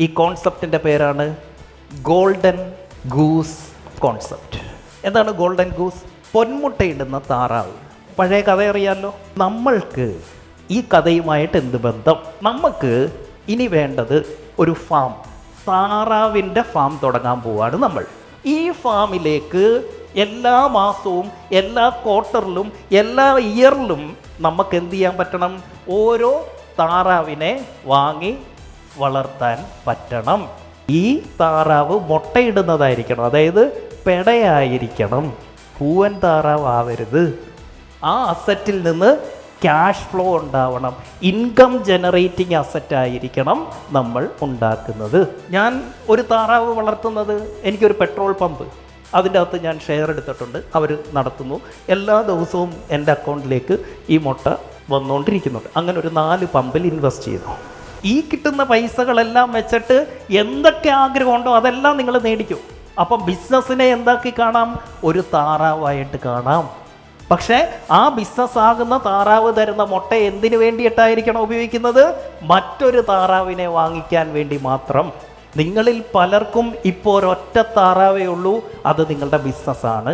ഈ കോൺസെപ്റ്റിൻ്റെ പേരാണ് golden goose concept. എന്താണ് ഗോൾഡൻ ഗൂസ്? പൊന്മുട്ടയിടുന്ന താറാവ്. പഴയ കഥ അറിയാമല്ലോ. നമ്മൾക്ക് ഈ കഥയുമായിട്ട് എന്ത് ബന്ധം? നമുക്ക് ഇനി വേണ്ടത് ഒരു ഫാം, താറാവിൻ്റെ ഫാം തുടങ്ങാൻ പോവാണ് നമ്മൾ. ഈ ഫാമിലേക്ക് എല്ലാ മാസവും, എല്ലാ ക്വാർട്ടറിലും, എല്ലാ ഇയറിലും നമുക്ക് എന്ത് ചെയ്യാൻ പറ്റണം? ഓരോ താറാവിനെ വാങ്ങി വളർത്താൻ പറ്റണം. ഈ താറാവ് മുട്ടയിടുന്നതായിരിക്കണം, അതായത് പെടയായിരിക്കണം, പൂവൻ താറാവ് ആവരുത്. ആ അസറ്റിൽ നിന്ന് ക്യാഷ് ഫ്ലോ ഉണ്ടാവണം, ഇൻകം ജനറേറ്റിംഗ് അസറ്റ് ആയിരിക്കണം നമ്മൾ ഉണ്ടാക്കുന്നത്. ഞാൻ ഒരു താറാവ് വളർത്തുന്നത്, എനിക്കൊരു പെട്രോൾ പമ്പ്, അതിൻ്റെ അകത്ത് ഞാൻ ഷെയർ എടുത്തിട്ടുണ്ട്, അവർ നടത്തുന്നു. എല്ലാ ദിവസവും എൻ്റെ അക്കൗണ്ടിലേക്ക് ഈ മുട്ട വന്നുകൊണ്ടിരിക്കുന്നുണ്ട്. അങ്ങനെ ഒരു 4 പമ്പിൽ ഇൻവെസ്റ്റ് ചെയ്യുന്നു. ഈ കിട്ടുന്ന പൈസകളെല്ലാം വെച്ചിട്ട് എന്തൊക്കെ ആഗ്രഹമുണ്ടോ അതെല്ലാം നിങ്ങൾ നേടിക്കും. അപ്പം ബിസിനസ്സിനെ എന്താക്കി കാണാം? ഒരു താറാവായിട്ട് കാണാം. പക്ഷേ ആ ബിസിനസ് ആകുന്ന താറാവ് തരുന്ന മുട്ട എന്തിനു വേണ്ടിയിട്ടായിരിക്കണം ഉപയോഗിക്കുന്നത്? മറ്റൊരു താറാവിനെ വാങ്ങിക്കാൻ വേണ്ടി മാത്രം. നിങ്ങളിൽ പലർക്കും ഇപ്പോൾ ഒരൊറ്റ താറാവേ ഉള്ളൂ, അത് നിങ്ങളുടെ ബിസിനസ്സാണ്.